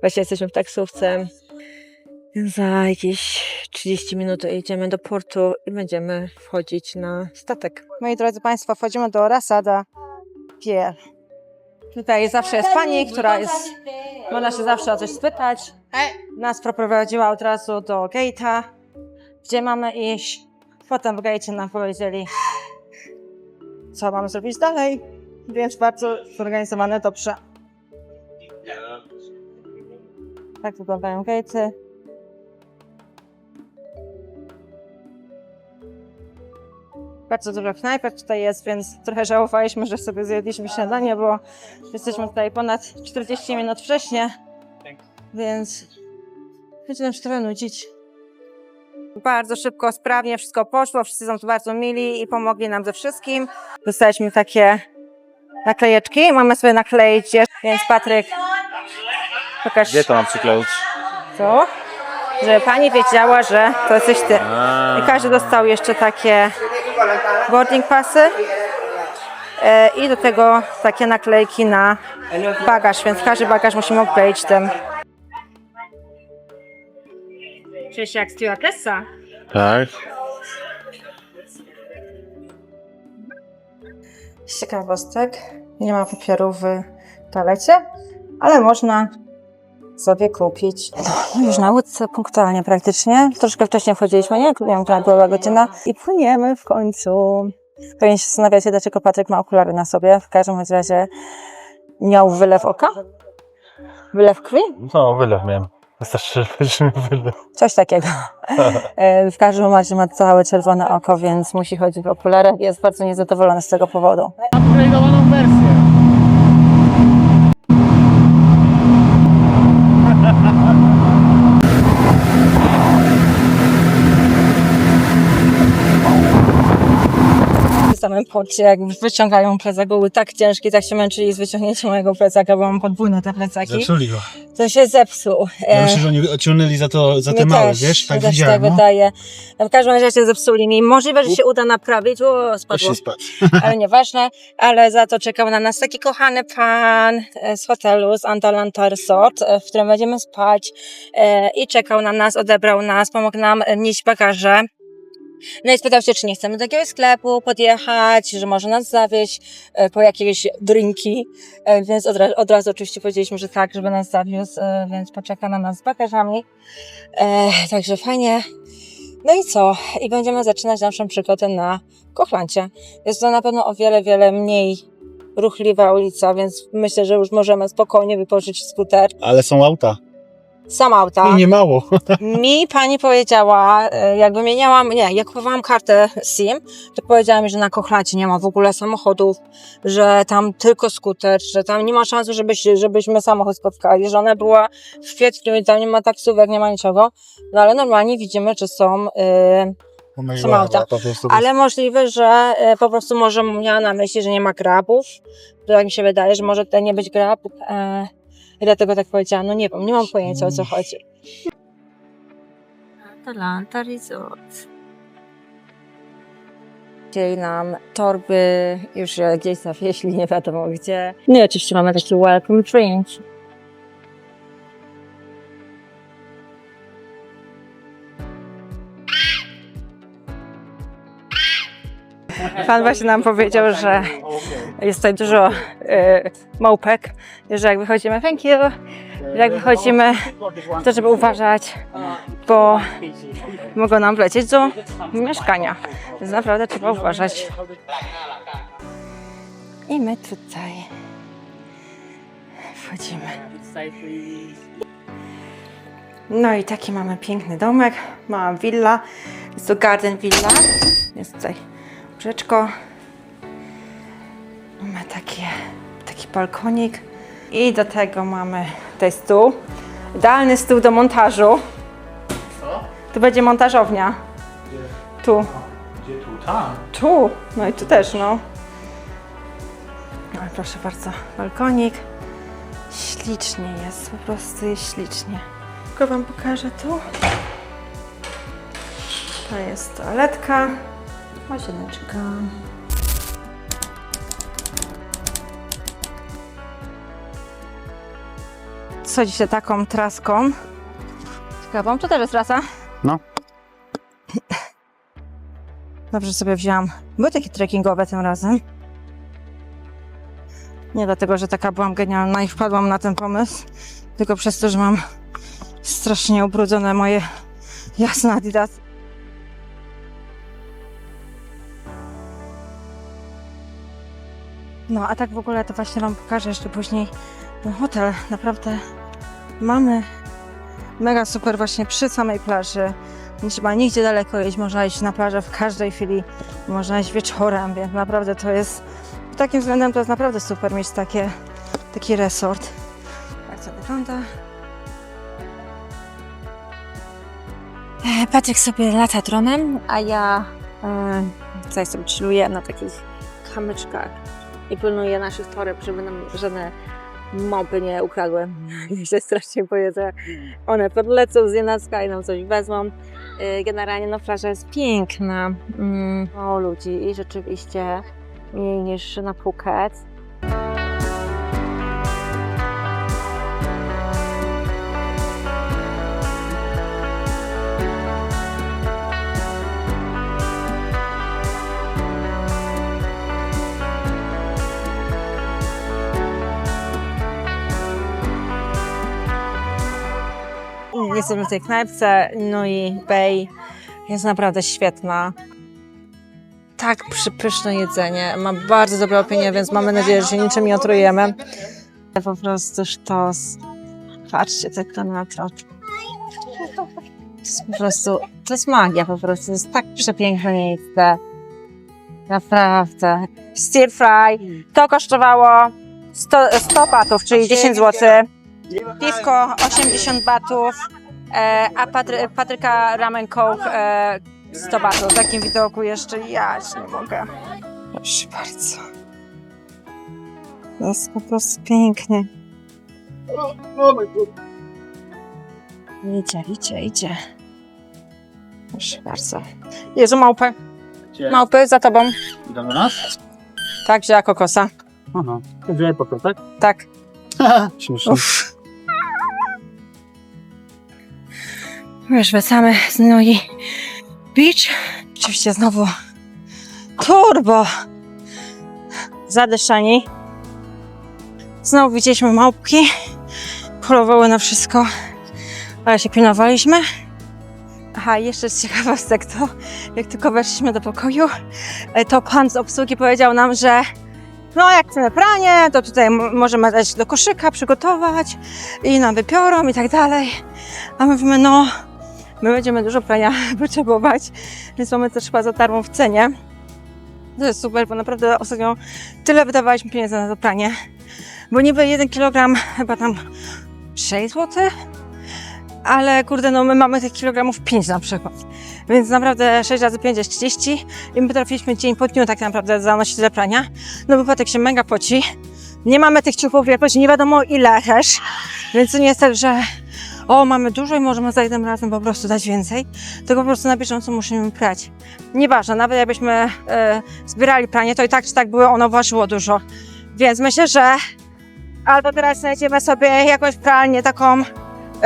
Właśnie jesteśmy w taksówce. Za jakieś 30 minut jedziemy do portu i będziemy wchodzić na statek. Moi drodzy Państwo, wchodzimy do Rasada Pier. Tutaj zawsze jest pani, która jest... Można się zawsze o coś spytać. Nas prowadziła od razu do gate'a, gdzie mamy iść. Potem w gate'cie nam powiedzieli, co mamy zrobić dalej. Więc bardzo zorganizowane, dobrze. Tak wyglądają gate'y. Bardzo dużo knajpek tutaj jest, więc trochę żałowaliśmy, że sobie zjedliśmy śniadanie, bo jesteśmy tutaj ponad 40 minut wcześniej, więc będzie nam się trochę nudzić. Bardzo szybko, sprawnie wszystko poszło, wszyscy są tu bardzo mili i pomogli nam ze wszystkim. Dostaliśmy takie naklejeczki, mamy sobie nakleić, więc Patryk, pokaż. Gdzie to mam przykleić? Co? Żeby pani wiedziała, że to jesteś ty. I każdy dostał jeszcze takie boarding passy i do tego takie naklejki na bagaż, więc każdy bagaż musimy obkleić tym. Czujesz się jak stewardessa? Tak. Z ciekawostek, nie ma papieru w toalecie, ale można sobie kupić. Już na łódce punktualnie praktycznie. Troszkę wcześniej wchodziliśmy, nie? Wiem, że była godzina. I płyniemy w końcu. Pewnie się zastanawiacie, dlaczego Patryk ma okulary na sobie. W każdym razie miał wylew oka? Wylew krwi? No, wylew miałem. Wystarczy, że wylew. Coś takiego. W każdym razie ma całe czerwone oko, więc musi chodzić w okularach. Jest bardzo niezadowolony z tego powodu. Upgrade'owaną wersję. W samym porcie, jak wyciągają plecak, były tak ciężkie, tak się męczyli z wyciągnięciem mojego plecaka, bo mam podwójne te plecaki. Zepsuli go. To się zepsuł. Ja myślę, że oni odciągnęli za te małe, wiesz? Tak też widziałem. tak wydaje. W każdym razie się zepsuli mi. Możliwe, że się uda naprawić. O, spadło. Ale nieważne. Ale za to czekał na nas taki kochany pan z hotelu, z Atalanta Resort, w którym będziemy spać. I czekał na nas, odebrał nas, pomógł nam nieść bagaże. No i spytał się, czy nie chcemy do jakiegoś sklepu podjechać, że może nas zawieźć po jakieś drinki, więc od razu oczywiście powiedzieliśmy, że tak, żeby nas zawiózł, więc poczeka na nas z bagażami. Także fajnie. No i co? I będziemy zaczynać naszą przygodę na Kochlancie. Jest to na pewno o wiele, wiele mniej ruchliwa ulica, więc myślę, że już możemy spokojnie wypożyczyć skuter. Ale są auta. Sam auta. I nie mało. Mi pani powiedziała, jak wymieniałam, jak kupowałam kartę SIM, to powiedziała mi, że na Kochlancie nie ma w ogóle samochodów, że tam tylko skuter, że tam nie ma szansy, żebyśmy samochód spotkali, że ona była w kwietniu i tam nie ma taksówek, nie ma niczego, no ale normalnie widzimy, że są auta. Ale możliwe, że po prostu może miała na myśli, że nie ma grabów, to tak mi się wydaje, że może tutaj nie być grab. I dlatego tak powiedziałam, no nie wiem, nie mam pojęcia, o co chodzi. Atalanta Resort. Chcieli nam torby, już gdzieś zawieźli, nie wiadomo gdzie. No i oczywiście mamy taki welcome drink. Pan właśnie nam powiedział, że jest tutaj dużo małpek, że jak wychodzimy, thank you, że jak wychodzimy, to żeby uważać, bo mogą nam wlecieć do mieszkania, więc naprawdę trzeba uważać. I my tutaj wchodzimy. No i taki mamy piękny domek, mała willa, jest to garden villa, jest tutaj rzeczko. Mamy taki balkonik i do tego mamy tutaj stół. Idealny stół do montażu. Co? Tu będzie montażownia. Tu. Gdzie tu? Tam. Tu. No i tu też, no. No proszę bardzo, balkonik. Ślicznie jest, po prostu jest ślicznie. Tylko wam pokażę tu. To jest toaletka. Łazieneczka. schodzi się taką traską ciekawą. To też jest trasa? No. Dobrze sobie wzięłam. Były takie trekkingowe tym razem. Nie dlatego, że taka byłam genialna i wpadłam na ten pomysł, tylko przez to, że mam strasznie ubrudzone moje jasne Adidas. No a tak w ogóle to właśnie wam pokażę jeszcze później ten hotel. Naprawdę mamy mega super właśnie przy samej plaży. Nie trzeba nigdzie daleko iść, można iść na plażę w każdej chwili, można iść wieczorem, więc naprawdę to jest, pod takim względem to jest naprawdę super mieć taki resort. Tak to wygląda. Patryk sobie lata dronem, a ja tutaj sobie chilluję na takich kamyczkach i pilnuję naszych toreb, żeby nam żadne małpy nie ukradły. Ja się strasznie boję, że one podlecą z nienacka i nam coś wezmą. Generalnie no plaża jest piękna, mało ludzi i rzeczywiście mniej niż na Phuket. Jesteśmy w tej knajpce, no i Bay jest naprawdę świetna. Tak pyszne jedzenie, ma bardzo dobre opinie, więc mamy nadzieję, że się niczym nie otrujemy. Po prostu sztos. Patrzcie tylko na to. To jest po prostu, to jest magia po prostu, to jest tak przepiękne miejsce. Naprawdę. Stir fry, to kosztowało 100 batów, czyli 10 zł. Piwko 80 batów, a Patryka Ramen Coke 100 batów. W takim widoku jeszcze ja nie mogę. Proszę bardzo. To jest po prostu pięknie. Idzie. Proszę bardzo. Jezu, małpy. Małpy za tobą. Idą do nas? Tak, wzięła kokosa. Aha. Wziąłem po to, tak? Tak. Śmiesznie. Już wracamy z Noi Beach. Oczywiście znowu turbo zadeszani. Znowu widzieliśmy małpki. Polowały na wszystko, ale się pilnowaliśmy. Aha, jeszcze z ciekawostek to, jak tylko weszliśmy do pokoju, to pan z obsługi powiedział nam, że no jak chcemy pranie, to tutaj możemy dać do koszyka, przygotować i nam wypiorą i tak dalej. A my mówimy, no my będziemy dużo prania potrzebować, więc mamy też chyba za darmo w cenie. To jest super, bo naprawdę ostatnio tyle wydawaliśmy pieniędzy na to pranie. Bo niby 1 kg chyba tam 6 zł, ale kurde, no my mamy tych kilogramów 5 na przykład. Więc naprawdę 6 razy 5 jest 30 i my potrafiliśmy dzień po dniu tak naprawdę zanosić tyle prania. No bo Patryk się mega poci. Nie mamy tych ciuchów jakoś nie wiadomo ile też, więc to nie jest tak, że o, mamy dużo i możemy za jednym razem po prostu dać więcej, tylko po prostu na bieżąco musimy prać. Nieważne, nawet jakbyśmy zbierali pranie, to i tak czy tak było, ono ważyło dużo. Więc myślę, że albo teraz znajdziemy sobie jakąś pralnię taką,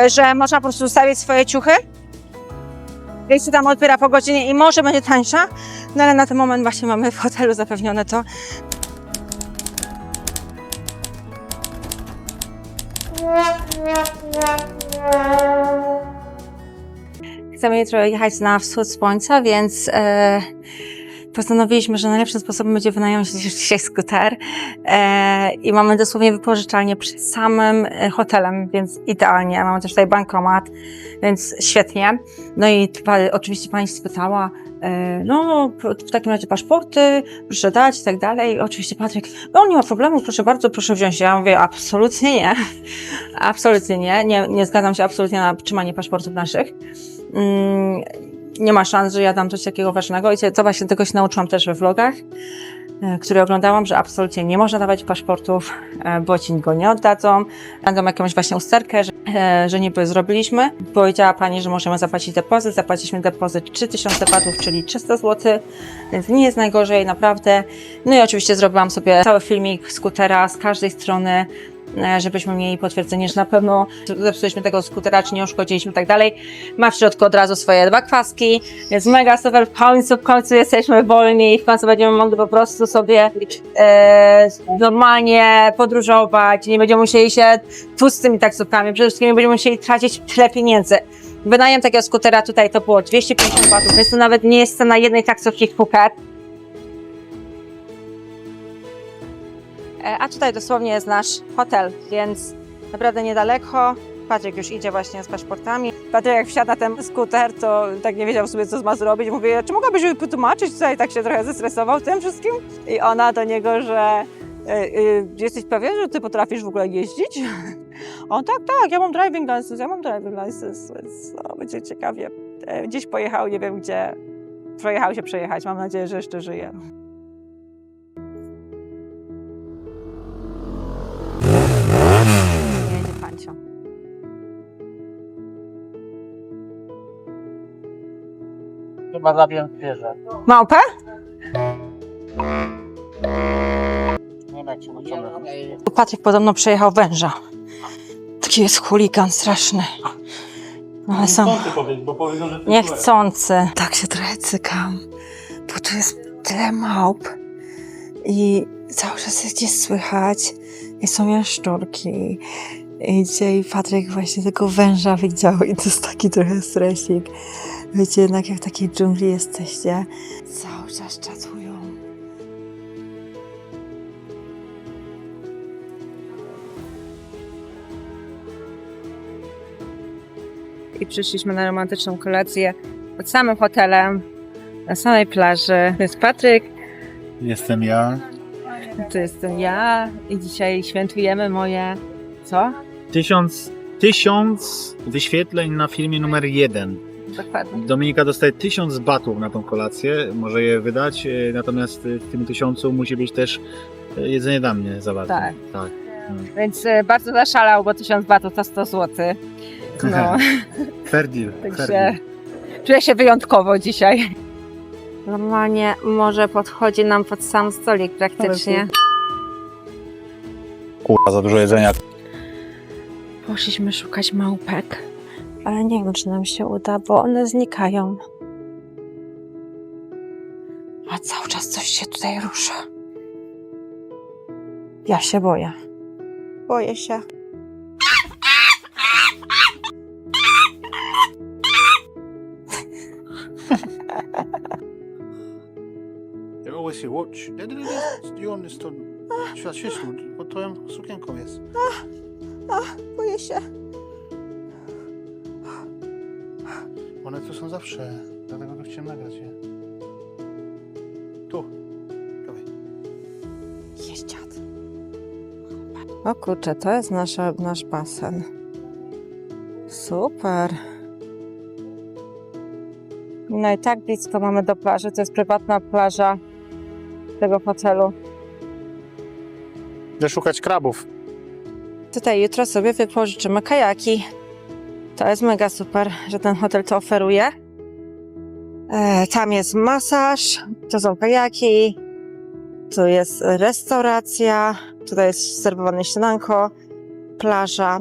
że można po prostu zostawić swoje ciuchy, jeśli tam odbiera po godzinie i może będzie tańsza, no ale na ten moment właśnie mamy w hotelu zapewnione to. Chcemy jutro jechać na wschód słońca, więc postanowiliśmy, że najlepszym sposobem będzie wynająć dzisiaj skuter i mamy dosłownie wypożyczalnię przed samym hotelem, więc idealnie. Mamy też tutaj bankomat, więc świetnie. No i oczywiście pani spytała, no w takim razie paszporty, proszę dać i tak dalej. Oczywiście Patryk, no nie ma problemu, proszę bardzo, proszę wziąć. Ja mówię, absolutnie nie. Absolutnie nie. Nie zgadzam się absolutnie na trzymanie paszportów naszych. Nie ma szans, że ja dam coś takiego ważnego i to właśnie tego się nauczyłam też we vlogach, które oglądałam, że absolutnie nie można dawać paszportów, bo ci go nie oddadzą. Będą jakąś właśnie usterkę, że niby zrobiliśmy. Powiedziała pani, że możemy zapłacić depozyt. Zapłaciliśmy depozyt 3000 batów, czyli 300 zł, więc nie jest najgorzej, naprawdę. No i oczywiście zrobiłam sobie cały filmik skutera z każdej strony, żebyśmy mieli potwierdzenie, że na pewno zepsuliśmy tego skutera, czy nie uszkodziliśmy i tak dalej. Ma w środku od razu swoje 2 kwaski, jest mega super, w końcu jesteśmy wolni i w końcu będziemy mogli po prostu sobie normalnie podróżować, nie będziemy musieli się tłuc z tymi taksówkami, przede wszystkim nie będziemy musieli tracić tyle pieniędzy. Wynajem takiego skutera tutaj to było 250 batów, więc to nawet nie jest cena jednej taksówki w Phuket. A tutaj dosłownie jest nasz hotel, więc naprawdę niedaleko. Patryk już idzie właśnie z paszportami. Patryk jak wsiada ten skuter, to tak nie wiedział sobie, co ma zrobić. Mówię, czy mogłabyś mi wytłumaczyć? Tutaj tak się trochę zestresował tym wszystkim. I ona do niego, że jesteś pewien, że ty potrafisz w ogóle jeździć? On tak, ja mam driving license, więc no, będzie ciekawie. Gdzieś pojechał, nie wiem gdzie, przejechał się przejechać. Mam nadzieję, że jeszcze żyje. Jedzie Pancio. Chyba zabiłem zwierzę. Małpę? Nie wiem jak się wyciąga. Patryk podobno przejechał węża. Taki jest chuligan straszny. Ale są Bo powiedzą, że niechcący. Tak się trochę cykam, bo tu jest tyle małp i cały czas jest gdzieś słychać i są jaszczurki. I dzisiaj Patryk właśnie tego węża widział i to jest taki trochę stresik. Wiecie, jednak jak w takiej dżungli jesteście, cały czas czatują. I przyszliśmy na romantyczną kolację pod samym hotelem, na samej plaży. To jest Patryk, Jestem ja. tu jestem ja i dzisiaj świętujemy moje... co? 1000 wyświetleń na filmie numer 1. Dokładnie. Dominika dostaje 1000 batów na tą kolację, może je wydać, natomiast w tym 1000 musi być też jedzenie dla mnie zawarte. Tak. Więc bardzo zaszalał, bo 1000 batów to 100 zł. No, Fair deal. także czuję się wyjątkowo dzisiaj. Normalnie morze podchodzi nam pod sam stolik praktycznie. Kurwa, za dużo jedzenia. Poszliśmy szukać małpek, ale nie wiem, czy nam się uda, bo one znikają. A cały czas coś się tutaj rusza. Ja się boję. Boję się. They always say, watch. Zdjął stąd. Światło, pod twoją sukienką jest. Boję się. One tu są zawsze, dlatego tu chciałem nagrać je. Tu. Dawaj. Jest dziad. O kurczę, to jest nasz basen. Super. No i tak blisko mamy do plaży. To jest prywatna plaża tego hotelu. Idę szukać krabów. Tutaj jutro sobie wypożyczymy kajaki. To jest mega super, że ten hotel to oferuje. Tam jest masaż, to są kajaki, tu jest restauracja, tutaj jest serwowane śniadanko, plaża.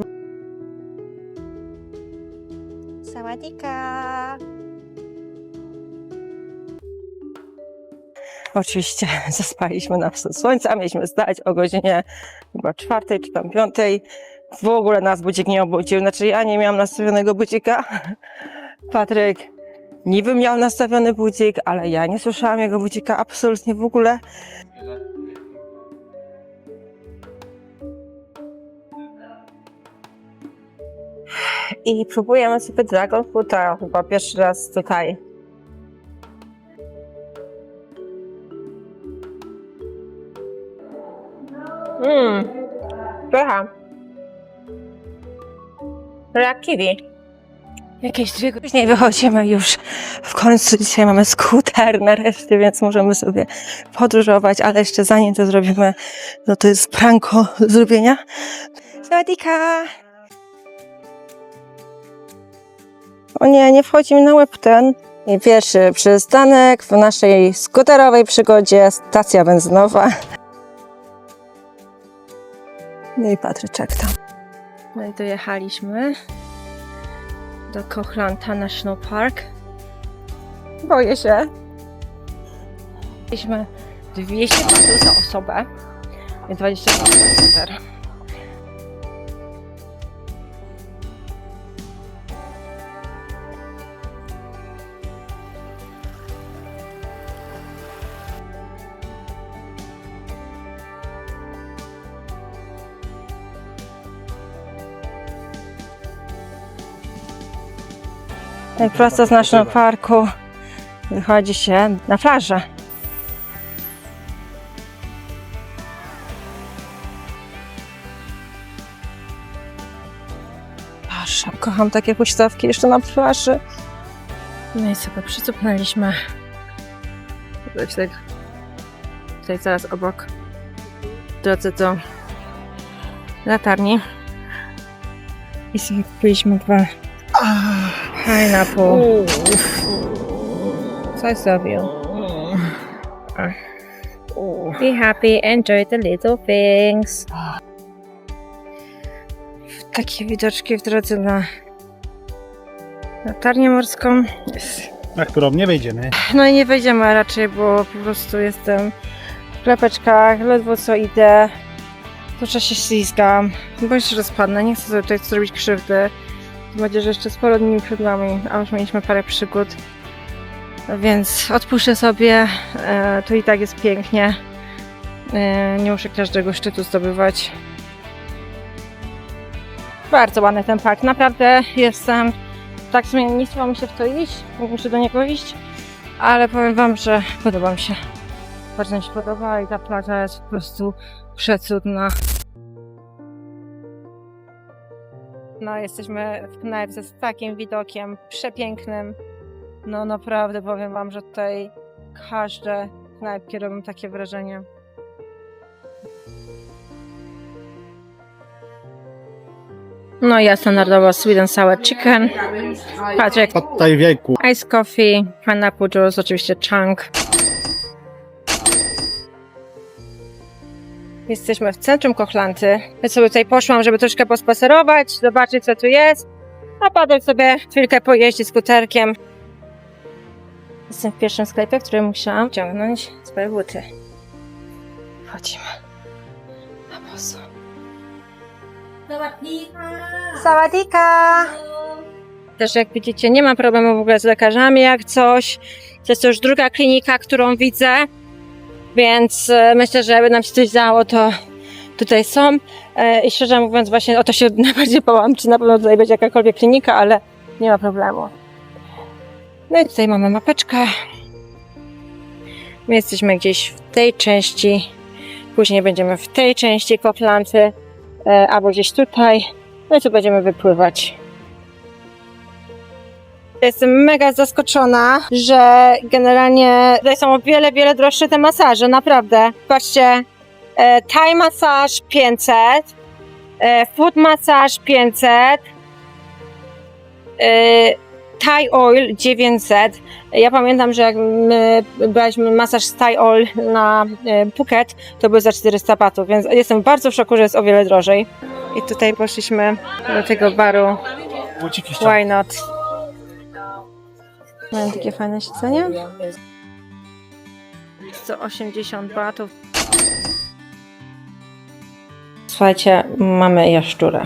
Sawadika! Oczywiście zaspaliśmy na wschód słońca, mieliśmy stać o godzinie chyba 4 czy tam 5. W ogóle nas budzik nie obudził, znaczy ja nie miałam nastawionego budzika. Patryk niby miał nastawiony budzik, ale ja nie słyszałam jego budzika absolutnie w ogóle. I próbujemy sobie Dragon Fruita, chyba pierwszy raz tutaj. Pycha. Jak kiwi. Jakieś 2 godziny później wychodzimy już. W końcu dzisiaj mamy skuter nareszcie, więc możemy sobie podróżować, ale jeszcze zanim to zrobimy, no to jest pranko do zrobienia. Sawadika! O nie, nie wchodzi mi na łeb ten. I pierwszy przystanek w naszej skuterowej przygodzie, stacja benzynowa. No i Patryczek tam. No i dojechaliśmy do Koh-Lanta National Park. Boję się. Mieliśmy 200 batów za osobę i 20 batów za skuter. Tak prosto z National Parku wychodzi się na plażę. Boże, kocham takie huśtawki jeszcze na plaży. No i sobie przycupnęliśmy. Tutaj zaraz obok, w drodze do latarni. I sobie kupiliśmy 2 pineapple. Co zrobił? Be happy, enjoy the little things. Takie widoczki w drodze na latarnię morską. Na którą nie wejdziemy. No i nie wejdziemy raczej, bo po prostu jestem w klepeczkach, ledwo co idę. Cały czas się ślizgam. Boję się, że spadnę. Nie chcę sobie tutaj zrobić krzywdy. Tym bardziej, że jeszcze sporo dni przed nami, a już mieliśmy parę przygód. Więc odpuszczę sobie. Tu i tak jest pięknie. Nie muszę każdego szczytu zdobywać. Bardzo ładny ten park. Naprawdę jestem... Tak w sumie nie chciało mi się w to iść. Muszę do niego iść. Ale powiem wam, że podoba mi się. Bardzo mi się podoba i ta plaża jest po prostu przecudna. No, jesteśmy w knajpce z takim widokiem przepięknym. No naprawdę powiem wam, że tutaj każde knajpki robią takie wrażenie. No i ja standardowo sweet and sour chicken. Patrick, Pad thai w jajku. ice coffee, pineapple juice, oczywiście chunk. Jesteśmy w centrum Koh-Lanty. Ja sobie tutaj poszłam, żeby troszkę pospacerować, zobaczyć co tu jest. A potem sobie chwilkę pojeździć skuterkiem. Jestem w pierwszym sklepie, w którym musiałam ciągnąć swoje buty. Wchodzimy. Na boso. Sawadika! Też jak widzicie, nie ma problemu w ogóle z lekarzami jak coś. To jest to już druga klinika, którą widzę. Więc myślę, że jakby nam się coś dało, to tutaj są. I szczerze mówiąc, właśnie o to się najbardziej bałam, czy na pewno tutaj będzie jakakolwiek klinika, ale nie ma problemu. No i tutaj mamy mapeczkę. My jesteśmy gdzieś w tej części, później będziemy w tej części Koh-Lanty, albo gdzieś tutaj. No i tu będziemy wypływać. Jestem mega zaskoczona, że generalnie tutaj są o wiele, wiele droższe te masaże, naprawdę. Patrzcie, Thai masaż 500, foot masaż 500, Thai oil 900. Ja pamiętam, że jak my braliśmy masaż z Thai oil na Phuket, to był za 400 batów, więc jestem bardzo w szoku, że jest o wiele drożej. I tutaj poszliśmy do tego baru Why Not. Mają takie fajne siedzenie. 180 batów. Słuchajcie, mamy jaszczurę.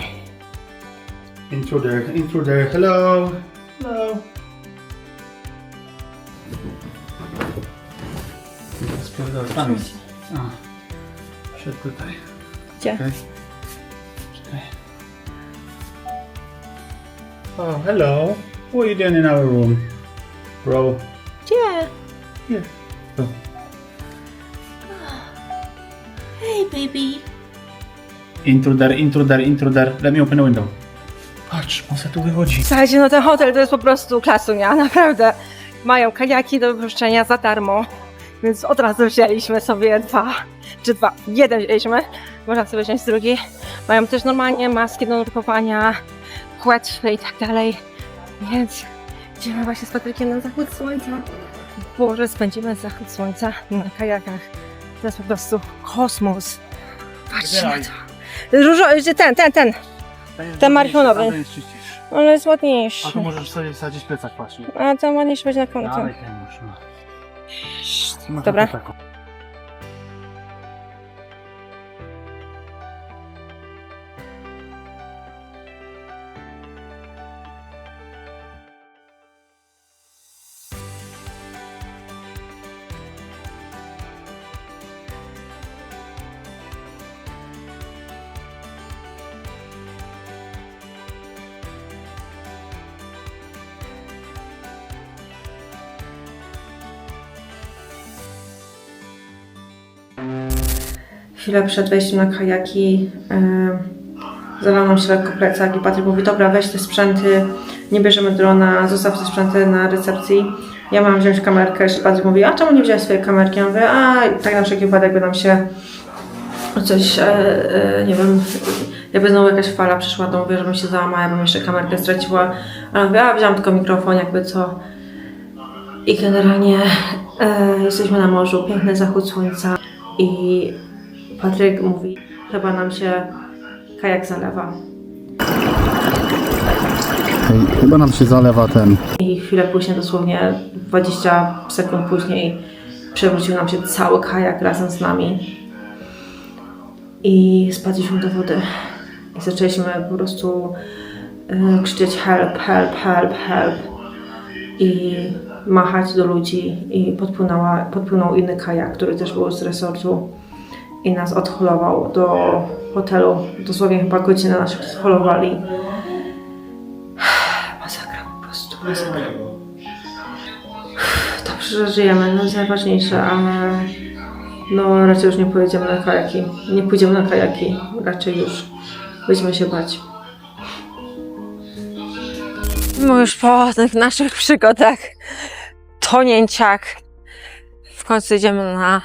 Intruder, hello. Hello. Sprawdzam, tam jest. A, szedł tutaj. Gdzie? Okay. Czekaj. Oh, hello. What are you doing in our room? Bro. Gdzie? Here. Go. Hey, baby. Intruder. Let me open the window. Patrz, on se tu wychodzi. Słuchajcie, no ten hotel to jest po prostu klasunia, naprawdę. Mają kajaki do wypuszczenia za darmo, więc od razu wzięliśmy sobie jeden wzięliśmy, można sobie wziąć drugi. Mają też normalnie maski do nurkowania, płetwy i tak dalej, więc idziemy właśnie z Patrykiem na zachód słońca. Boże, spędzimy zachód słońca na kajakach. To jest po prostu kosmos. Patrzcie na to. Ten marihuanowy. Ten jest czyściejszy. Ale jest A ładniejszy. tu możesz sobie wsadzić plecak właśnie. A to ładniejszy będzie na końcu. Dalej ten już, no. Dobra. Taką. Chwilę przed wejściem na kajaki zalał nam się lekko plecak i Patryk mówi, dobra, weź te sprzęty, nie bierzemy drona, zostaw te sprzęty na recepcji. Ja mam wziąć kamerkę, jeszcze Patryk mówi, a czemu nie wziąłeś swojej kamerki? Ja mówię, a tak na wszelki wypadek by nam się coś, nie wiem, jakby znowu jakaś fala przyszła, to mówię, żebym się załamała, ja bym jeszcze kamerkę straciła. A mówię, a wziąłam tylko mikrofon, jakby co. I generalnie jesteśmy na morzu, piękny zachód słońca i Patryk mówi, chyba nam się kajak zalewa. Chyba nam się zalewa ten. I chwilę później, dosłownie 20 sekund później, przewrócił nam się cały kajak razem z nami. I spadliśmy do wody. I zaczęliśmy po prostu krzyczeć help, help, help, help. I machać do ludzi. I podpłynął inny kajak, który też był z resortu. I nas odholował do hotelu. Dosłownie chyba godzinę nas odholowali. Masakra po prostu, masakra. Dobrze, że żyjemy, no jest najważniejsze, ale no raczej już nie pojedziemy na kajaki. Nie pójdziemy na kajaki, raczej już będziemy się bać. No już po tych naszych przygodach, tonięciach, w końcu idziemy na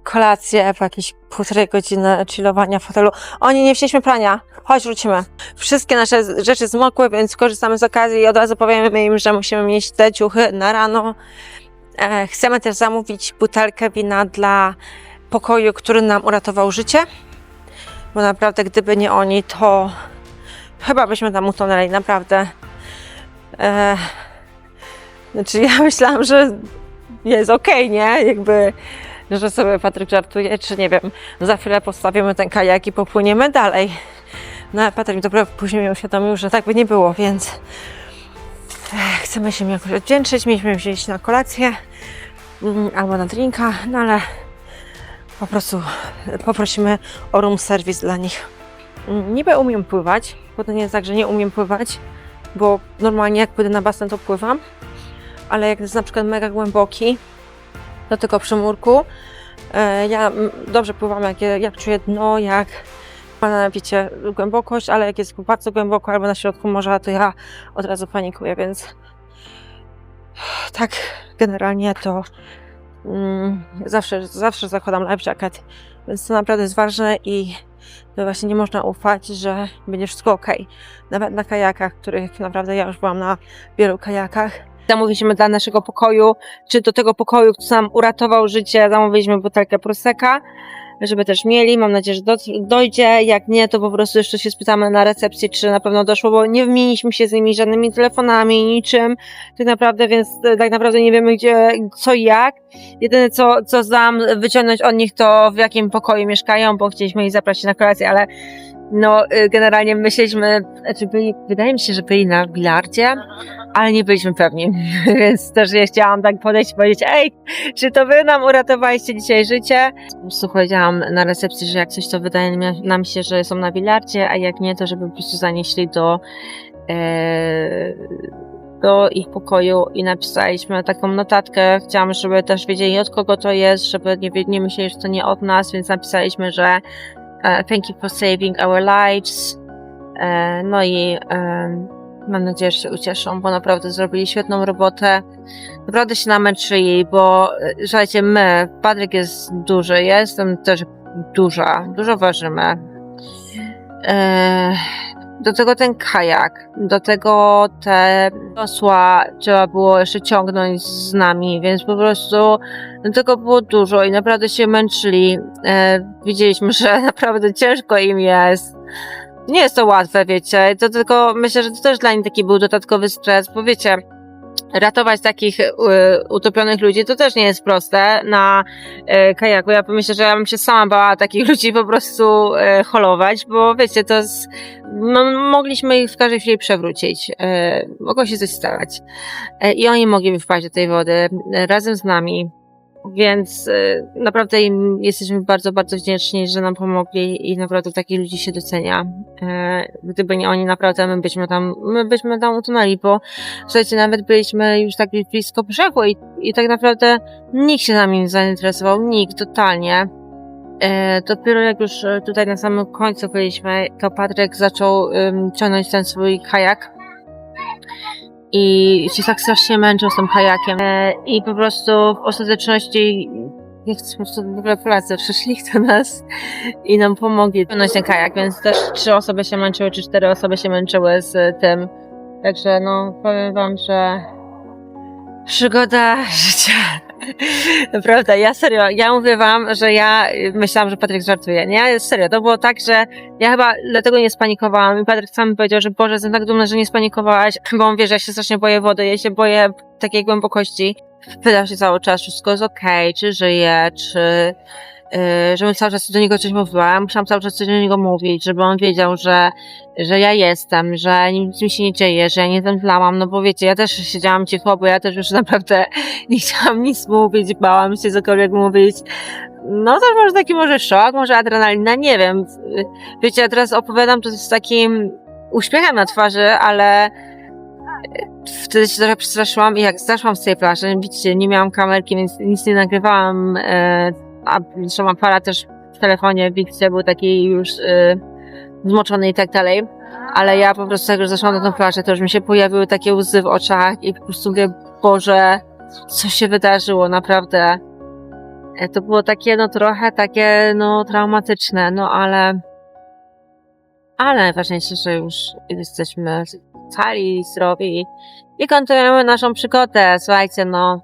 kolację, po jakieś 1,5 godziny chillowania w hotelu. Oni, nie wzięliśmy prania, chodź wrócimy. Wszystkie nasze rzeczy zmokły, więc korzystamy z okazji i od razu powiemy im, że musimy mieć te ciuchy na rano. Chcemy też zamówić butelkę wina dla pokoju, który nam uratował życie. Bo naprawdę, gdyby nie oni, to chyba byśmy tam utonęli, naprawdę. Znaczy ja myślałam, że jest okej, nie? Jakby, że sobie Patryk żartuje, czy nie wiem, za chwilę postawimy ten kajak i popłyniemy dalej. No ale Patryk dopiero później mi uświadomił, że tak by nie było, więc chcemy się jakoś odwdzięczyć. Mieliśmy wziąć na kolację albo na drinka, no ale po prostu poprosimy o room service dla nich. Niby umiem pływać, bo to nie jest tak, że nie umiem pływać, bo normalnie jak pójdę na basen, to pływam, ale jak jest na przykład mega głęboki, to tylko przy murku. Ja dobrze pływam, jak czuję dno, jak wiecie, głębokość, ale jak jest bardzo głęboko albo na środku morza, to ja od razu panikuję, więc tak generalnie to zawsze zakładam life jacket, więc to naprawdę jest ważne i to właśnie nie można ufać, że będzie wszystko ok. Nawet na kajakach, których naprawdę ja już byłam na wielu kajakach. Zamówiliśmy dla naszego pokoju, czy do tego pokoju, który nam uratował życie, zamówiliśmy butelkę Prosecca, żeby też mieli. Mam nadzieję, że dojdzie. Jak nie, to po prostu jeszcze się spytamy na recepcji, czy na pewno doszło, bo nie wymieniliśmy się z nimi żadnymi telefonami, niczym. Tak naprawdę, więc tak naprawdę nie wiemy gdzie, co i jak. Jedyne co zdałam wyciągnąć od nich, to w jakim pokoju mieszkają, bo chcieliśmy ich zaprosić na kolację, ale no generalnie myśleliśmy, wydaje mi się, że byli na bilardzie, ale nie byliśmy pewni, więc też ja chciałam tak podejść i powiedzieć, ej, czy to wy nam uratowaliście dzisiaj życie? Po prostu powiedziałam na recepcji, że jak coś, to wydaje nam się, że są na bilardzie, a jak nie, to żeby po prostu zanieśli do ich pokoju i napisaliśmy taką notatkę. Chciałam, żeby też wiedzieli, od kogo to jest, żeby nie myśleli, że to nie od nas, więc napisaliśmy, że thank you for saving our lives. No i mam nadzieję, że się ucieszą, bo naprawdę zrobili świetną robotę. Naprawdę się namęczyli, bo słuchajcie, Patryk jest duży, ja jestem też duża, dużo ważymy. do tego ten kajak, do tego te osła trzeba było jeszcze ciągnąć z nami, więc po prostu do tego było dużo i naprawdę się męczyli. Widzieliśmy, że naprawdę ciężko im jest. Nie jest to łatwe, wiecie, to tylko myślę, że to też dla nich taki był dodatkowy stres, bo wiecie, ratować takich utopionych ludzi to też nie jest proste na kajaku. Ja myślę, że ja bym się sama bała takich ludzi po prostu holować, bo wiecie, to jest, mogliśmy ich w każdej chwili przewrócić. Mogło się coś stać. I oni mogliby wpaść do tej wody razem z nami. Więc naprawdę im jesteśmy bardzo, bardzo wdzięczni, że nam pomogli i naprawdę takich ludzi się docenia. Gdyby nie oni, naprawdę my byśmy tam utonęli, bo słuchajcie, nawet byliśmy już tak blisko brzegu i tak naprawdę nikt się nami nie zainteresował, nikt, totalnie. Dopiero jak już tutaj na samym końcu byliśmy, to Patryk zaczął ciągnąć ten swój kajak. I się tak strasznie męczył z tym kajakiem. I po prostu w ostateczności po prostu w ogóle Polacy przyszli do nas i nam pomogli ciągnąć ten kajak, więc też 3 osoby się męczyły, czy 4 osoby się męczyły z tym. Także no, powiem wam, że przygoda życia. Naprawdę, ja serio, ja mówię wam, że ja myślałam, że Patryk żartuje, nie? Serio, to było tak, że ja chyba dlatego nie spanikowałam i Patryk sam mi powiedział, że Boże, jestem tak dumna, że nie spanikowałaś, bo on wie, że ja się strasznie boję wody, ja się boję takiej głębokości. Pytał się cały czas, wszystko jest okej, czy żyje, czy żebym cały czas do niego coś mówiła. Ja musiałam cały czas coś do niego mówić, żeby on wiedział, że ja jestem, że nic mi się nie dzieje, że ja nie zemdlałam, no bo wiecie, ja też siedziałam cicho, bo ja też już naprawdę nie chciałam nic mówić, bałam się cokolwiek mówić. No to może szok, może adrenalina, nie wiem. Wiecie, ja teraz opowiadam to z takim uśmiechem na twarzy, ale wtedy się trochę przestraszyłam i jak zeszłam z tej plaży, widzicie, nie miałam kamerki, więc nic nie nagrywałam, a zresztą aparat też w telefonie, widzicie, był taki już zmoczony i tak dalej, ale ja po prostu jak już zeszłam na tą plażę, to już mi się pojawiły takie łzy w oczach i po prostu mówię, Boże, co się wydarzyło, naprawdę. To było takie, no trochę takie, no traumatyczne, no ale najważniejsze, że już jesteśmy cali, zdrowi i kontynuujemy naszą przygodę. Słuchajcie, no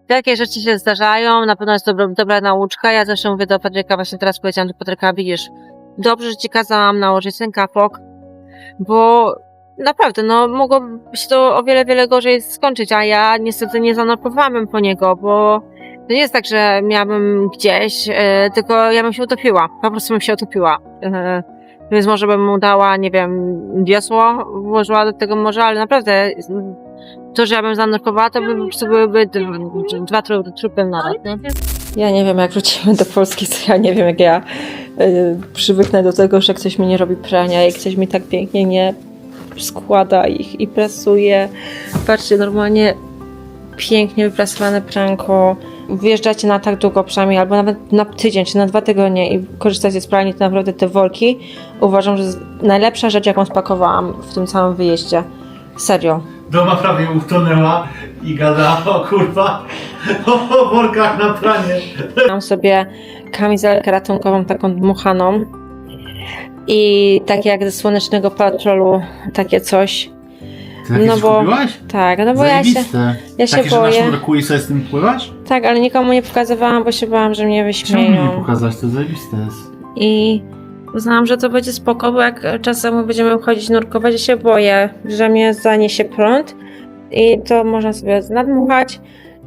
takie rzeczy się zdarzają, na pewno jest dobra nauczka. Ja zawsze mówię do Patryka, właśnie teraz powiedziałam do Patryka, widzisz, dobrze, że ci kazałam nałożyć ten kapok, bo naprawdę, no mogłoby się to o wiele, wiele gorzej skończyć, a ja niestety nie zanurkowałam po niego, bo to nie jest tak, że miałabym gdzieś, tylko ja bym się utopiła, po prostu bym się utopiła. Więc może bym mu dała, nie wiem, wiosło, włożyła do tego morza, ale naprawdę to, że ja bym zanurkowała, to by po prostu byłyby 2 trupy naraz, nie? Ja nie wiem, jak wrócimy do Polski, to ja nie wiem, jak ja przywyknę do tego, że ktoś mi nie robi prania i ktoś mi tak pięknie nie składa ich i prasuje. Patrzcie, normalnie pięknie wyprasowane pranko. Wyjeżdżacie na tak długo przynajmniej, albo nawet na tydzień, czy na 2 tygodnie i korzystacie z pralni, to naprawdę te worki uważam, że jest najlepsza rzecz, jaką spakowałam w tym całym wyjeździe. Serio. Doma prawie utonęła i gada, o kurwa, o workach na pranie. Mam sobie kamizelkę ratunkową, taką dmuchaną i takie jak ze Słonecznego Patrolu, takie coś. Ty takie No bo- kupiłaś? Tak, no bo ja się Takie, że boję. na sznurku i sobie z tym pływasz? Tak, ale nikomu nie pokazywałam, bo się bałam, że mnie Czemu mi wyśmieją. nie pokazać? To zajebiste jest. I uznałam, że to będzie spoko, bo jak czasem będziemy chodzić nurkować, ja się boję, że mnie zaniesie prąd i to można sobie nadmuchać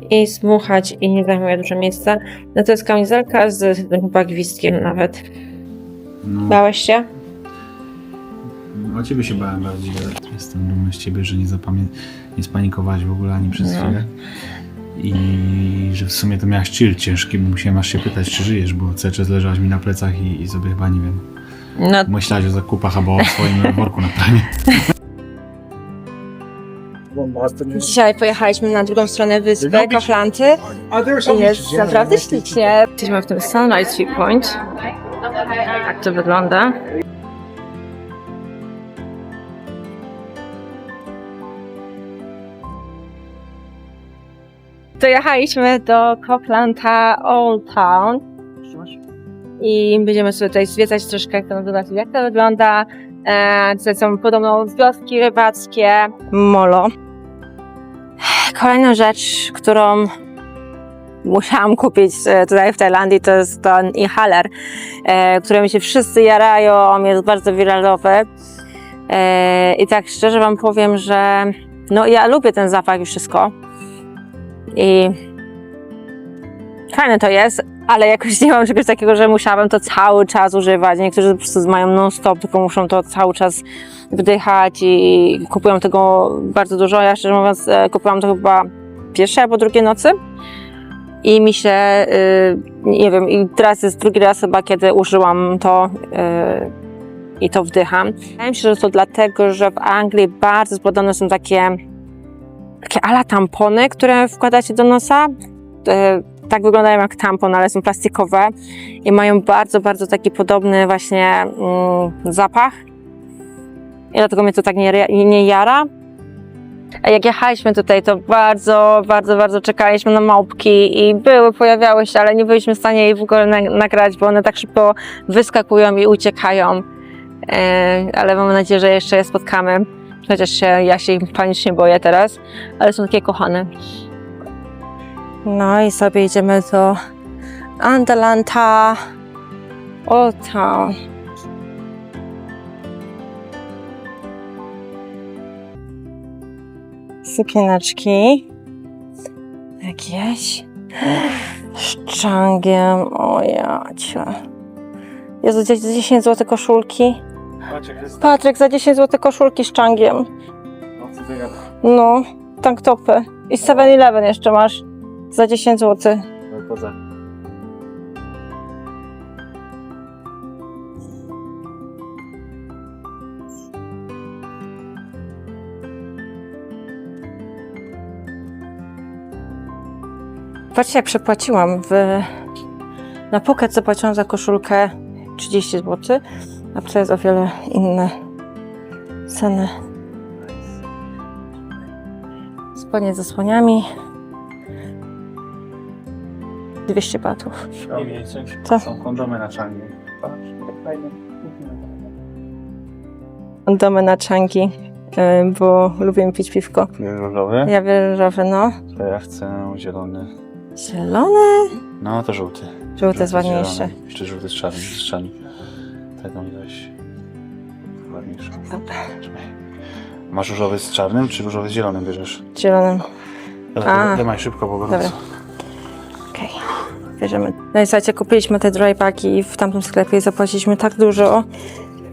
i zmuchać i nie zajmuje dużo miejsca. No to jest kamizelka z chyba gwizdkiem nawet. No, Bałeś się? o ciebie się bałem bardziej. Jestem dumny z ciebie, że nie spanikowałaś w ogóle ani przez No. chwilę. I że w sumie to miałaś chill ciężki, bo musiałem aż się pytać, czy żyjesz, bo cały czas leżałaś mi na plecach i sobie chyba, nie wiem, No myślałaś o zakupach albo o swoim worku na pranie. dzisiaj pojechaliśmy na drugą stronę wyspy, Koflanty. I jest naprawdę ślicznie. Jesteśmy w tym Sunrise Viewpoint. Tak to wygląda. Dojechaliśmy do Copland Old Town i będziemy sobie tutaj zwiedzać troszkę, jak to wygląda. Tutaj są podobno wioski rybackie, molo. Kolejna rzecz, którą musiałam kupić tutaj w Tajlandii, to jest ten inhaler, którym się wszyscy jarają, on jest bardzo wiralowy. I tak szczerze wam powiem, że no ja lubię ten zapach i wszystko. I fajne to jest, ale jakoś nie mam czegoś takiego, że musiałabym to cały czas używać. Niektórzy po prostu mają non-stop, tylko muszą to cały czas wdychać i kupują tego bardzo dużo. Ja szczerze mówiąc kupiłam to chyba pierwszej albo drugiej nocy i mi się, nie wiem, i teraz jest drugi raz chyba, kiedy użyłam to i to wdycham. Wydaje mi się, że to dlatego, że w Anglii bardzo zbadane są takie ala tampony, które wkładacie do nosa. Tak wyglądają jak tampon, ale są plastikowe i mają bardzo, bardzo taki podobny właśnie zapach. I dlatego mnie to tak nie jara. A jak jechaliśmy tutaj, to bardzo, bardzo, bardzo czekaliśmy na małpki i pojawiały się, ale nie byliśmy w stanie jej w ogóle nagrać, bo one tak szybko wyskakują i uciekają. Ale mam nadzieję, że jeszcze je spotkamy. Chociaż ja się ich panicznie boję teraz, ale są takie kochane. No i sobie idziemy do Atalanta Old Town. Sukieneczki. Jakieś. Szczangiem. O jacie. Jezu, za 10 zł koszulki. Patryk, za 10 zł koszulki z czangiem. No, tank topy. I 7-Eleven jeszcze masz. Za 10 zł. Patrzcie, jak przepłaciłam. Na Phuket zapłaciłam za koszulkę 30 zł, a to jest o wiele inne ceny. Spodnie ze słoniami. 200 batów. Co? Są kondomy na Changi. Kondomy na Changi, bo lubię pić piwko. Różowy? Ja biorę różowy, no. To ja chcę zielony. Zielony? No to żółty. Żółty jest ładniejszy. Zielony. Jeszcze żółty z czarnym. Tego mi dałeś ładniejszy. Dobra. Masz różowy z czarnym, czy różowy z zielonym bierzesz? Zielonym. Dobra, dawaj szybko, bo gorąco. Dobra. Okej. Bierzemy. No i słuchajcie, kupiliśmy te dry bagi w tamtym sklepie i zapłaciliśmy tak dużo,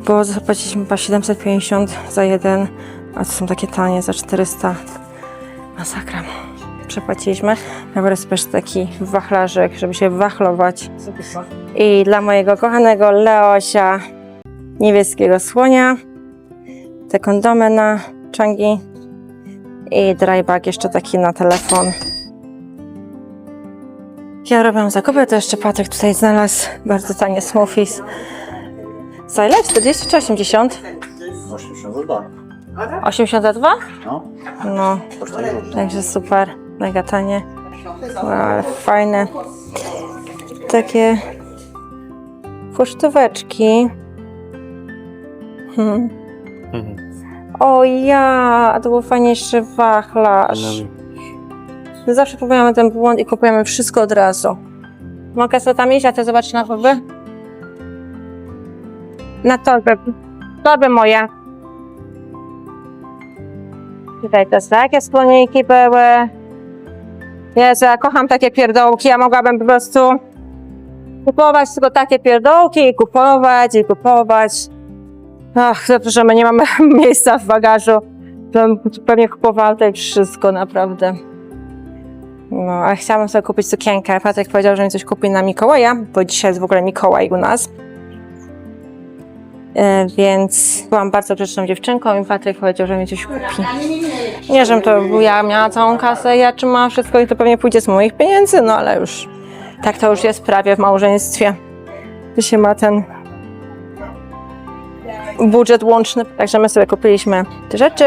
bo zapłaciliśmy chyba 750 za jeden, a to są takie tanie za 400. Masakra. Przepłaciliśmy. Biorę sobie taki wachlarzyk, żeby się wachlować. I dla mojego kochanego Leosia niebieskiego słonia te kondomy na Changi i dry bag jeszcze taki na telefon. Ja robię zakupy, to jeszcze Patryk tutaj znalazł bardzo tanie smoothies. Za ile? 40 czy 80? 82. 82? No. No, także super, mega tanie. Wow, ale fajne. Takie pocztóweczki. O ja, to był fajniejszy wachlarz. Zawsze popełniamy ten błąd i kupujemy wszystko od razu. Mogę sobie tam iść, a ty zobacz na torby? Na torbę. Torby moje. Tutaj to takie słoniki były. Jezu, ja kocham takie pierdołki. Ja mogłabym po prostu kupować tylko takie pierdołki i kupować, i kupować. Ach, dobrze, że my nie mamy miejsca w bagażu. To pewnie kupowałam tutaj wszystko, naprawdę. No, ale chciałabym sobie kupić sukienkę. Patryk powiedział, że mi coś kupi na Mikołaja, bo dzisiaj jest w ogóle Mikołaj u nas. Więc byłam bardzo grzeczną dziewczynką i Patryk powiedział, że mi coś kupi. Nie, żebym to ja miała całą kasę, ja trzymałam wszystko i to pewnie pójdzie z moich pieniędzy, no ale już tak to już jest prawie w małżeństwie. Tu się ma ten budżet łączny. Także my sobie kupiliśmy te rzeczy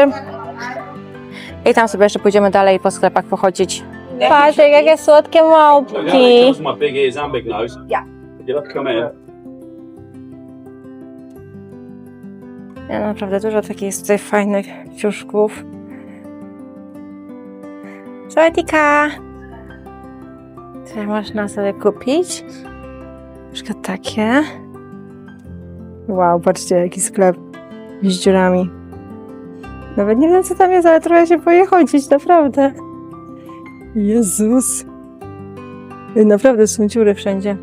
i tam sobie jeszcze pójdziemy dalej po sklepach pochodzić. Patryk, jakie słodkie małpki. My big ears and big nose. Yeah. You'll have to come in. Ja naprawdę dużo takich jest tutaj fajnych ciuszków. Słodyka! Tutaj można sobie kupić. Na przykład takie. Wow, patrzcie, jaki sklep z dziurami. Nawet nie wiem, co tam jest, ale trochę się boję chodzić, naprawdę. Jezus. Naprawdę są dziury wszędzie.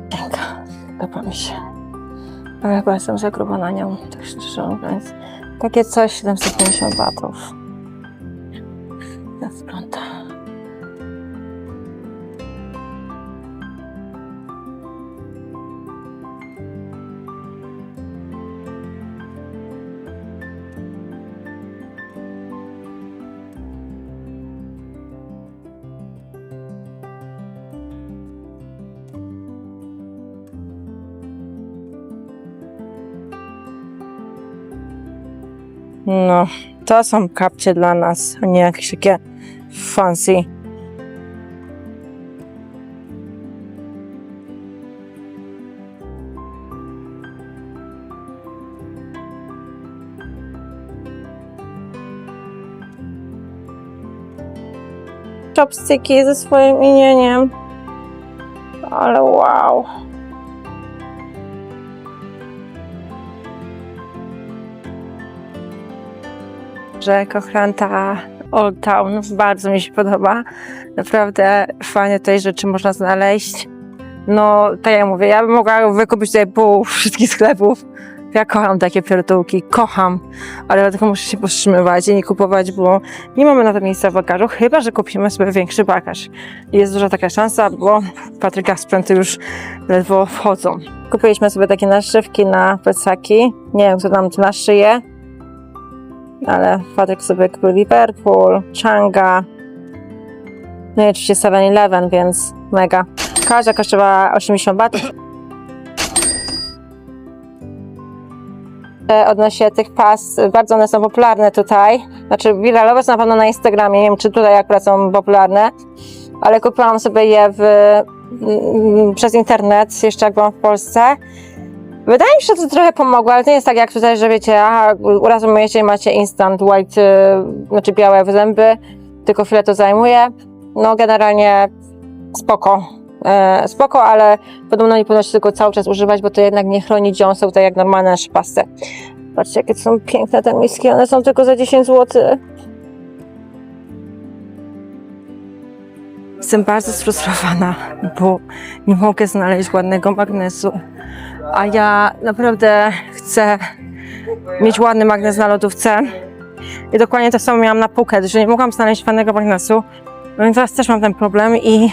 Tak, podoba mi się. Ale chyba jestem za gruba na nią, tak szczerze mówiąc. Takie coś 750 batów. Tak wygląda. No, to są kapcie dla nas, a nie jakieś takie fancy. Chopsticki ze swoim imieniem. Ale wow. Że Kochranta Old Town bardzo mi się podoba. Naprawdę fajnie tutaj rzeczy można znaleźć. No, tak jak mówię, ja bym mogła wykupić tutaj pół wszystkich sklepów. Ja kocham takie pierdółki, kocham, ale dlatego muszę się powstrzymywać i nie kupować, bo nie mamy na to miejsca w bagażu, chyba że kupimy sobie większy bagaż. Jest duża taka szansa, bo Patryka sprzęty już ledwo wchodzą. Kupiliśmy sobie takie naszywki na plecaki. Nie wiem, kto nam to naszyje, ale Patryk sobie kupił Liverpool, Changa, no i oczywiście 7-Eleven, więc mega. Każda kosztowała 80 batów. Odnośnie tych pas, bardzo one są popularne tutaj. Znaczy wiralowe są na pewno na Instagramie, nie wiem czy tutaj akurat są popularne, ale kupiłam sobie je przez internet, jeszcze jak byłam w Polsce. Wydaje mi się, że to trochę pomogło, ale to nie jest tak jak tutaj, że wiecie, aha, uraz myjecie i macie instant white, znaczy białe zęby, tylko chwilę to zajmuje. No generalnie spoko, ale podobno nie powinno się tego cały czas używać, bo to jednak nie chroni dziąseł, tak jak normalne nasze pasty. Patrzcie, jakie są piękne te miski, one są tylko za 10 zł. Jestem bardzo sfrustrowana, bo nie mogę znaleźć ładnego magnesu. A ja naprawdę chcę mieć ładny magnes na lodówce. I dokładnie to samo miałam na Phuket, że nie mogłam znaleźć fajnego magnesu. No i teraz też mam ten problem i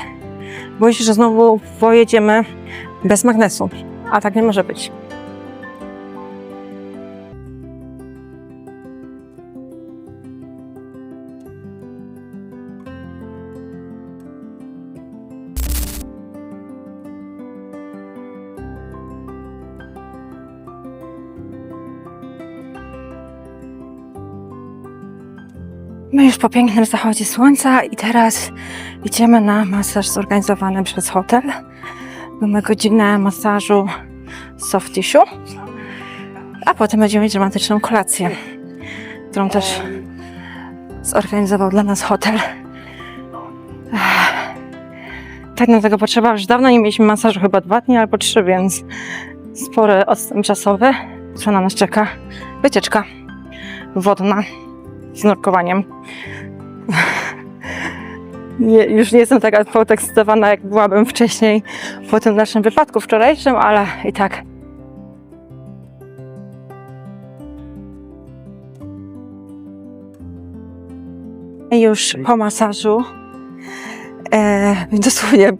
boję się, że znowu pojedziemy bez magnesu. A tak nie może być. My już po pięknym zachodzie słońca i teraz idziemy na masaż zorganizowany przez hotel. Mamy godzinę masażu soft tissue, a potem będziemy mieć romantyczną kolację, którą też zorganizował dla nas hotel. Tak nam tego potrzeba, już dawno nie mieliśmy masażu, chyba 2 dni albo 3, więc spory odstęp czasowy. Co na nas czeka? Wycieczka wodna z nurkowaniem. Już nie jestem taka podekscytowana, jak byłabym wcześniej po tym naszym wypadku wczorajszym, ale i tak. Już po masażu, dosłownie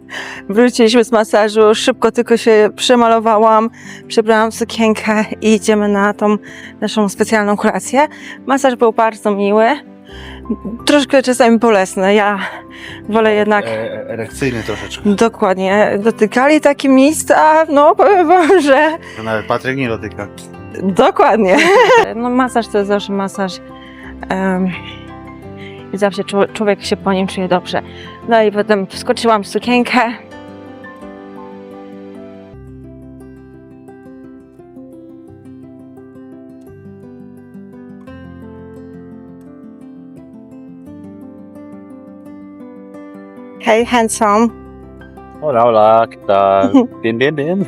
wróciliśmy z masażu, szybko tylko się przemalowałam, przebrałam sukienkę i idziemy na tą naszą specjalną kolację. Masaż był bardzo miły, troszkę czasami bolesny, ja wolę jednak... Erekcyjny troszeczkę. Dokładnie, dotykali takie miejsca, no powiem wam, że... To nawet Patryk nie dotyka. Dokładnie. No masaż to jest zawsze masaż. I zawsze człowiek się po nim czuje dobrze. No i potem wskoczyłam w sukienkę. Hey, handsome. Hola, hola, ¿qué tal? Bien, bien, bien.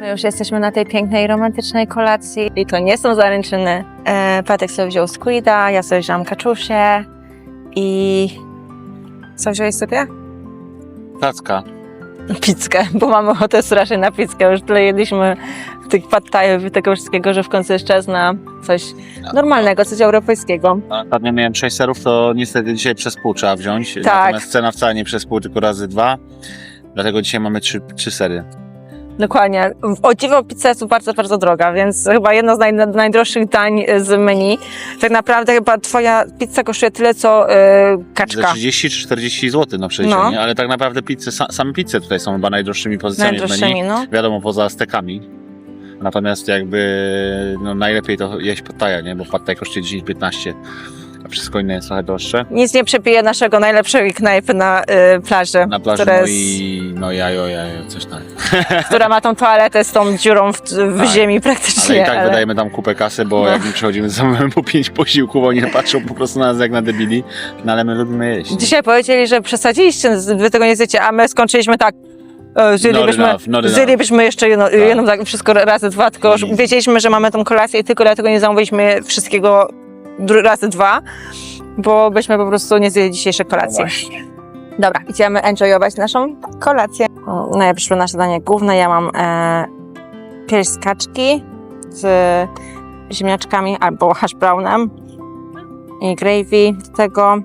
My już jesteśmy na tej pięknej, romantycznej kolacji i to nie są zaręczyny. Patryk sobie wziął squida, ja sobie wziąłam kaczusię i... Co wziąłeś sobie? Tacka. Pizzkę, bo mamy ochotę strasznie na pizzkę. Już tyle jedliśmy tych pad thaiów i tego wszystkiego, że w końcu jest czas na coś normalnego, coś europejskiego. Ostatnio miałem 6 serów, to niestety dzisiaj przez pół trzeba wziąć. Tak. Natomiast cena wcale nie przez pół, tylko razy 2. Dlatego dzisiaj mamy 3 sery. Dokładnie. O dziwo, pizza jest tu bardzo, bardzo droga, więc chyba jedno z najdroższych dań z menu. Tak naprawdę chyba twoja pizza kosztuje tyle, co Za kaczka. 30 czy 40 zł na przeliczenie, No. ale tak naprawdę pizze, same pizze tutaj są chyba najdroższymi pozycjami w Najdroższymi, menu. no. Wiadomo, poza Aztekami. Natomiast jakby no, najlepiej to jeść pad thaia, nie? Bo pad thai kosztuje 10-15, a wszystko inne jest trochę droższe. Nic nie przebije naszego najlepszej knajpy na plaży, Na plaży która, jajo, coś tak. która ma tą toaletę z tą dziurą w Tak. ziemi praktycznie. Ale i tak wydajemy tam kupę kasy, bo No. jak my przychodzimy, zamawiamy po 5 posiłków, oni patrzą po prostu na nas jak na debili, no ale my lubimy jeść. Dzisiaj powiedzieli, że przesadziliście, wy tego nie zjecie, a my skończyliśmy tak. Zjedlibyśmy jeszcze jedno tak, wszystko razy 2, tylko już wiedzieliśmy, że mamy tą kolację i tylko dlatego nie zamówiliśmy wszystkiego razy 2, bo byśmy po prostu nie zjedli dzisiejszej kolacji. Dobra, idziemy enjoyować naszą kolację. No ja przyszło nasze danie główne, ja mam pierś z kaczki z ziemniaczkami albo hash brownem i gravy do tego.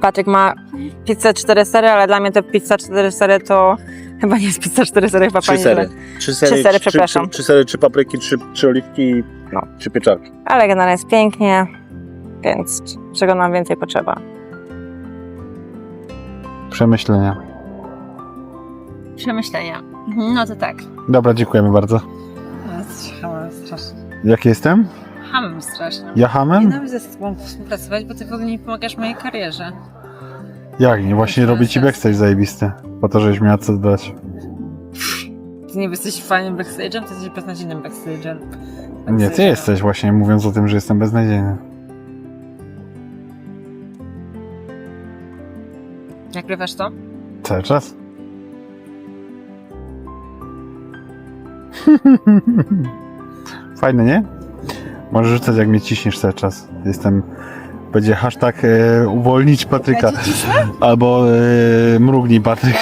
Patryk ma pizzę 4 sery, ale dla mnie to pizza 4 sery to chyba nie jest pizza 4 sery, chyba 3 pani sery. źle. 3 sery, przepraszam. 3 sery, 3 papryki, 3 oliwki i No. 3 pieczarki. Ale generalnie jest pięknie, więc czego nam więcej potrzeba? Przemyślenia. Przemyślenia. No to tak. Dobra, dziękujemy bardzo. Hamem strasznie. Jaki jestem? Hamem strasznie. Ja hamem? Nienawidzę z tobą współpracować, bo ty w ogóle nie pomagasz mojej karierze. Jak nie? Właśnie robię ci backstage zajebisty. Po to, żebyś miała co dodać. Ty nie jesteś fajnym backstage'em, ty jesteś beznadziejnym backstage'em. Nie, ty jesteś właśnie mówiąc o tym, że jestem beznadziejny. Nagrywasz to? Cały czas? Fajne, nie? Możesz rzucać, jak mnie ciśniesz cały czas. Będzie hashtag uwolnić Patryka. Albo mrugnij Patryk.